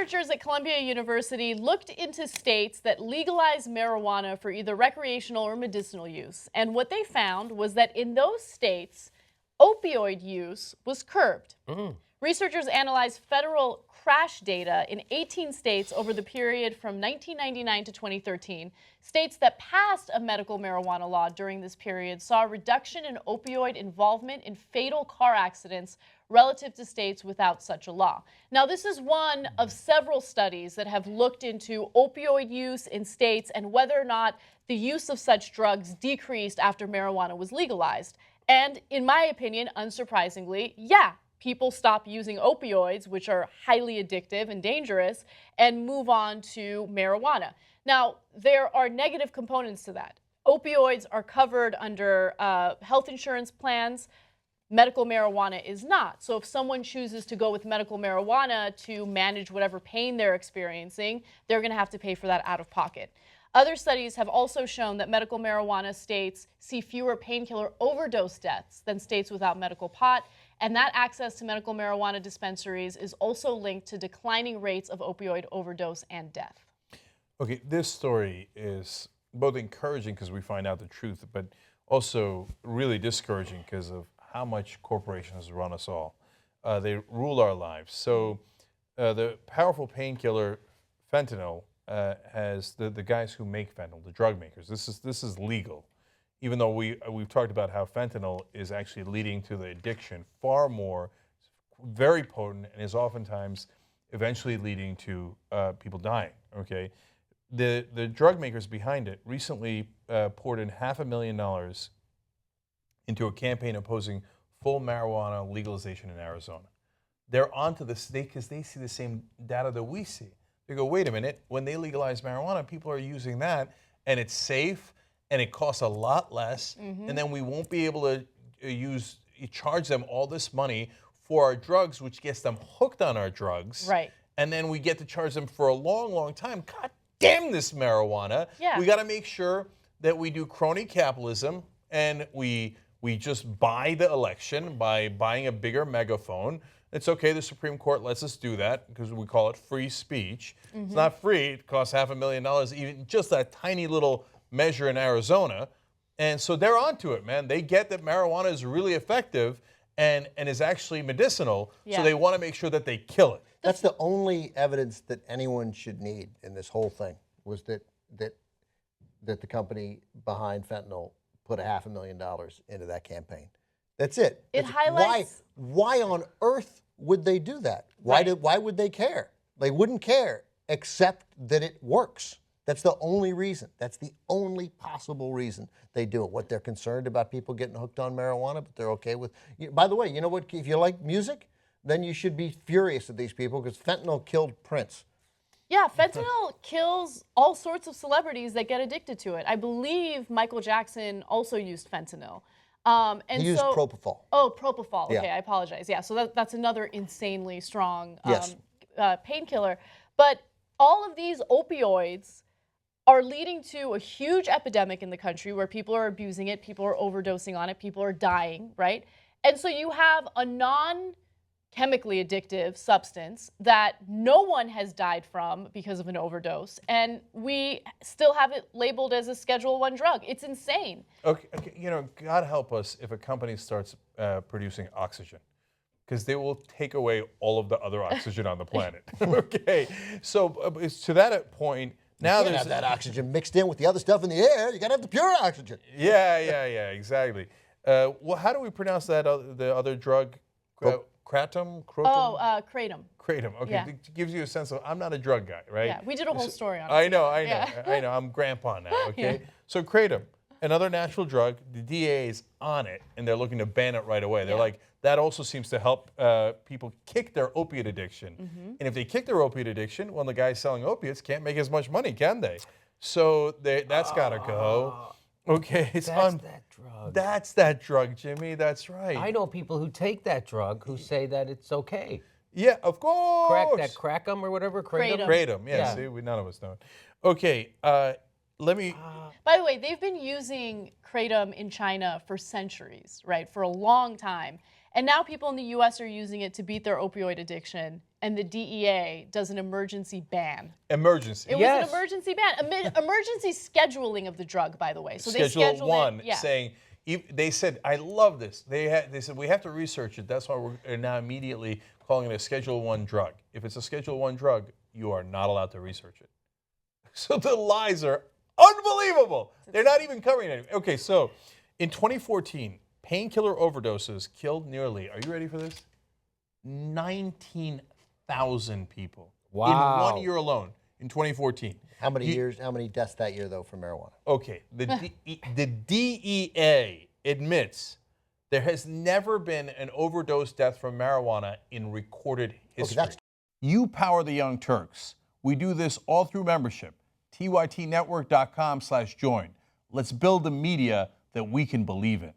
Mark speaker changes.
Speaker 1: researchers at Columbia University looked into states that legalize marijuana for either recreational or medicinal use. And what they found was that in those states, opioid use was curbed. Researchers analyzed federal crash data in 18 states over the period from 1999 to 2013. States that passed a medical marijuana law during this period saw a reduction in opioid involvement in fatal car accidents relative to states without such a law. Now, this is one of several studies that have looked into opioid use in states and whether or not the use of such drugs decreased after marijuana was legalized. And in my opinion, unsurprisingly, yeah, people stop using opioids, which are highly addictive and dangerous, and move on to marijuana. Now, there are negative components to that. Opioids are covered under health insurance plans. Medical marijuana is not. So if someone chooses to go with medical marijuana to manage whatever pain they're experiencing, they're going to have to pay for that out of pocket. Other studies have also shown that medical marijuana states see fewer painkiller overdose deaths than states without medical pot, and that access to medical marijuana dispensaries is also linked to declining rates of opioid overdose and death.
Speaker 2: Okay, this story is both encouraging because we find out the truth, but also really discouraging because of how much corporations run us all. They rule our lives. So the powerful painkiller fentanyl has the guys who make fentanyl, the drug makers. This is legal, even though we've talked about how fentanyl is actually leading to the addiction far more, very potent, and is oftentimes eventually leading to people dying. Okay, the drug makers behind it recently poured in $500,000 into a campaign opposing full marijuana legalization in Arizona. They're onto this because they see the same data that we see. They go, wait a minute, when they legalize marijuana, people are using that, and it's safe, and it costs a lot less, and then we won't be able to charge them all this money for our drugs, which gets them hooked on our drugs.
Speaker 1: Right.
Speaker 2: And then we get to charge them for a long, long time. God damn this marijuana.
Speaker 1: Yeah.
Speaker 2: We got to make sure that we do crony capitalism, and we just buy the election by buying a bigger megaphone. It's okay, the Supreme Court lets us do that because we call it free speech. It's not free, it costs $500,000, even just that tiny little measure in Arizona. And so they're onto it, man. They get that marijuana is really effective and is actually medicinal, so they want to make sure that they kill it.
Speaker 3: That's the only evidence that anyone should need in this whole thing, was that the company behind fentanyl put $500,000 into that campaign. That's it.
Speaker 1: It highlights.
Speaker 3: Why on earth would they do that? Why would they care? They wouldn't care except that it works. That's the only reason. That's the only possible reason they do it. What they're concerned about people getting hooked on marijuana, but they're okay with. By the way, you know what? If you like music, then you should be furious at these people because fentanyl killed Prince.
Speaker 1: Yeah, fentanyl kills all sorts of celebrities that get addicted to it. I believe Michael Jackson also used fentanyl.
Speaker 3: He used propofol.
Speaker 1: Oh, propofol. Okay,
Speaker 3: Yeah.
Speaker 1: I apologize. Yeah, so that's another insanely strong
Speaker 3: Yes.
Speaker 1: painkiller. But all of these opioids are leading to a huge epidemic in the country where people are abusing it, people are overdosing on it, people are dying, right? And so you have a non-chemically addictive substance that no one has died from because of an overdose, and we still have it labeled as a Schedule I drug. It's insane.
Speaker 2: Okay, you know, God help us if a company starts producing oxygen, because they will take away all of the other oxygen on the planet. Okay, so to that point, now
Speaker 3: You
Speaker 2: there's
Speaker 3: can't have that oxygen mixed in with the other stuff in the air. You got to have the pure oxygen.
Speaker 2: Yeah, exactly. Well, how do we pronounce that the other drug? Kratom?
Speaker 1: Oh, kratom.
Speaker 2: Kratom. Okay,
Speaker 1: Yeah.
Speaker 2: it gives you a sense of I'm not a drug guy, right?
Speaker 1: Yeah, we did a whole story on it.
Speaker 2: I know.
Speaker 1: Yeah.
Speaker 2: I know. I'm grandpa now. Okay,
Speaker 1: Yeah.
Speaker 2: so kratom, another natural drug. The DA is on it, and they're looking to ban it right away. They're like, that also seems to help people kick their opiate addiction. And if they kick their opiate addiction, well, the guys selling opiates can't make as much money, can they? So that's got to go. Okay,
Speaker 4: That's that drug.
Speaker 2: That's that drug, Jimmy. That's right.
Speaker 4: I know people who take that drug who say that it's okay.
Speaker 2: Yeah, of course.
Speaker 4: Crackum or whatever.
Speaker 1: Kratom.
Speaker 2: Kratom. Yeah.
Speaker 4: Yeah.
Speaker 2: See, none of us know. Okay. Let me.
Speaker 1: By the way, they've been using kratom in China for centuries, right? For a long time. And now people in the U.S. are using it to beat their opioid addiction and the DEA does an emergency ban.
Speaker 2: Emergency.
Speaker 1: It was an emergency ban, emergency scheduling of the drug, by the way. So they
Speaker 2: Schedule
Speaker 1: scheduled
Speaker 2: 1
Speaker 1: it. Yeah.
Speaker 2: saying, they said, I love this. They said, we have to research it. That's why we're now immediately calling it a Schedule 1 drug. If it's a Schedule 1 drug, you are not allowed to research it. So the lies are unbelievable. They're not even covering it. Okay, so in 2014, painkiller overdoses killed nearly, are you ready for this? 19,000 people.
Speaker 4: Wow.
Speaker 2: In 1 year alone, in 2014.
Speaker 3: How many deaths that year, though, from marijuana?
Speaker 2: Okay, the DEA admits there has never been an overdose death from marijuana in recorded history. You power the Young Turks. We do this all through membership. tytnetwork.com/join. Let's build the media that we can believe in.